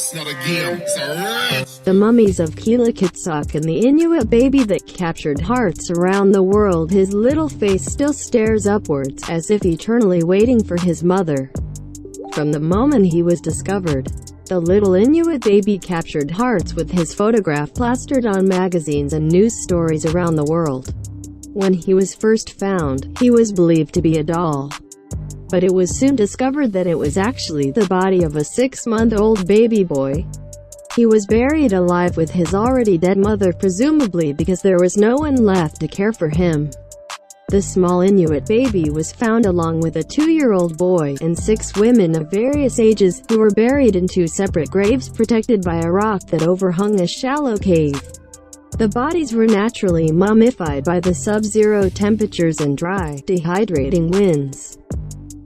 It's not a game, it's a race. The mummies of Qilakitsoq and the Inuit baby that captured hearts around the world. His little face still stares upwards, as if eternally waiting for his mother. From the moment he was discovered, the little Inuit baby captured hearts with his photograph plastered on magazines and news stories around the world. When he was first found, he was believed to be a doll. But it was soon discovered that it was actually the body of a 6-month-old baby boy. He was buried alive with his already dead mother, presumably because there was no one left to care for him. The small Inuit baby was found along with a 2-year-old boy and 6 women of various ages, who were buried in 2 separate graves protected by a rock that overhung a shallow cave. The bodies were naturally mummified by the sub-zero temperatures and dry, dehydrating winds,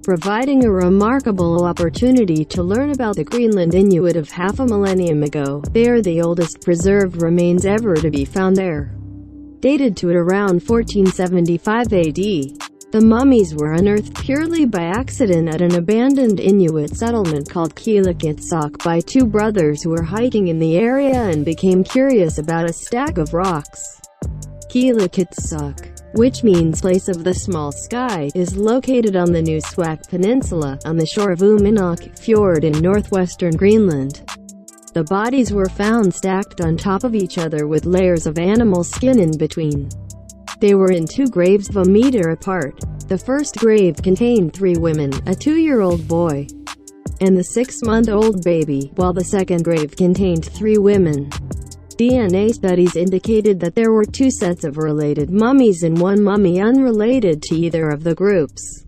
providing a remarkable opportunity to learn about the Greenland Inuit of half a millennium ago. They are the oldest preserved remains ever to be found there, dated to around 1475 AD. The mummies were unearthed purely by accident at an abandoned Inuit settlement called Qilakitsoq by 2 brothers who were hiking in the area and became curious about a stack of rocks. Qilakitsoq, which means place of the small sky, is located on the Nuussuaq Peninsula, on the shore of Uummannaq Fjord in northwestern Greenland. The bodies were found stacked on top of each other with layers of animal skin in between. They were in 2 graves of a meter apart. The first grave contained 3 women, a 2-year-old boy, and the 6-month-old baby, while the second grave contained 3 women. DNA studies indicated that there were 2 sets of related mummies and 1 mummy unrelated to either of the groups,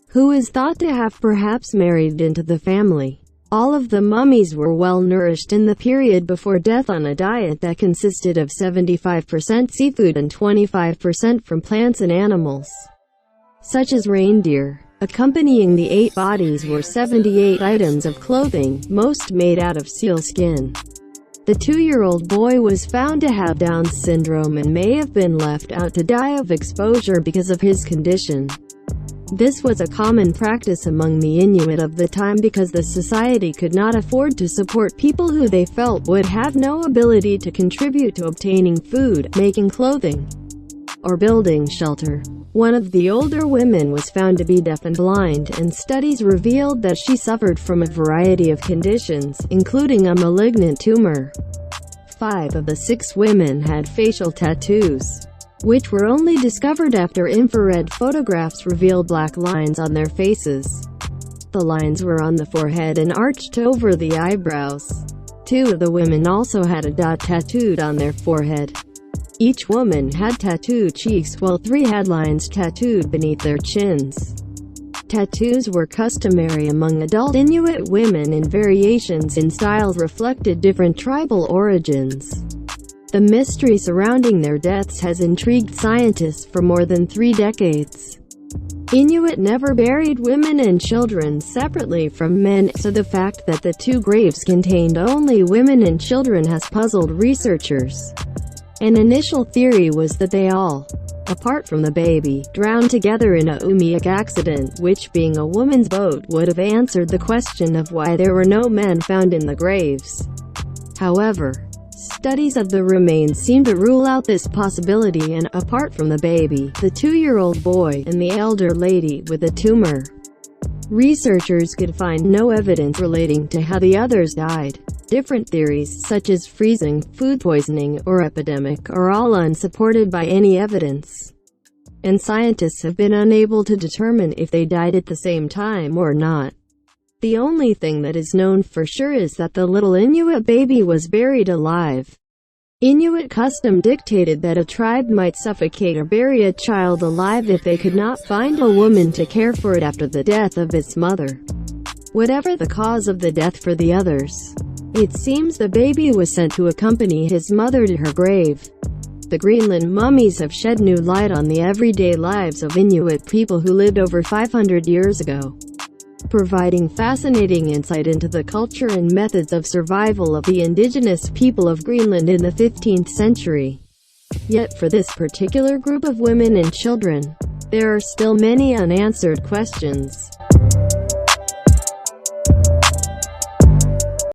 who is thought to have perhaps married into the family. All of the mummies were well nourished in the period before death on a diet that consisted of 75% seafood and 25% from plants and animals, such as reindeer. Accompanying the 8 bodies were 78 items of clothing, most made out of seal skin. The 2-year-old boy was found to have Down syndrome and may have been left out to die of exposure because of his condition. This was a common practice among the Inuit of the time because the society could not afford to support people who they felt would have no ability to contribute to obtaining food, making clothing, or building shelter. One of the older women was found to be deaf and blind, and studies revealed that she suffered from a variety of conditions, including a malignant tumor. 5 of the 6 women had facial tattoos, which were only discovered after infrared photographs revealed black lines on their faces. The lines were on the forehead and arched over the eyebrows. 2 of the women also had a dot tattooed on their forehead. Each woman had tattooed cheeks, while 3 had lines tattooed beneath their chins. Tattoos were customary among adult Inuit women, and variations in styles reflected different tribal origins. The mystery surrounding their deaths has intrigued scientists for more than 3 decades. Inuit never buried women and children separately from men, so the fact that the 2 graves contained only women and children has puzzled researchers. An initial theory was that they all, apart from the baby, drowned together in a Uummannaq accident, which, being a woman's boat, would have answered the question of why there were no men found in the graves. However, studies of the remains seem to rule out this possibility, and, apart from the baby, the 2-year-old boy, and the elder lady with a tumor, researchers could find no evidence relating to how the others died. Different theories, such as freezing, food poisoning, or epidemic, are all unsupported by any evidence, and scientists have been unable to determine if they died at the same time or not. The only thing that is known for sure is that the little Inuit baby was buried alive. Inuit custom dictated that a tribe might suffocate or bury a child alive if they could not find a woman to care for it after the death of its mother, whatever the cause of the death for the others. It seems the baby was sent to accompany his mother to her grave. The Greenland mummies have shed new light on the everyday lives of Inuit people who lived over 500 years ago, providing fascinating insight into the culture and methods of survival of the indigenous people of Greenland in the 15th century. Yet for this particular group of women and children, there are still many unanswered questions.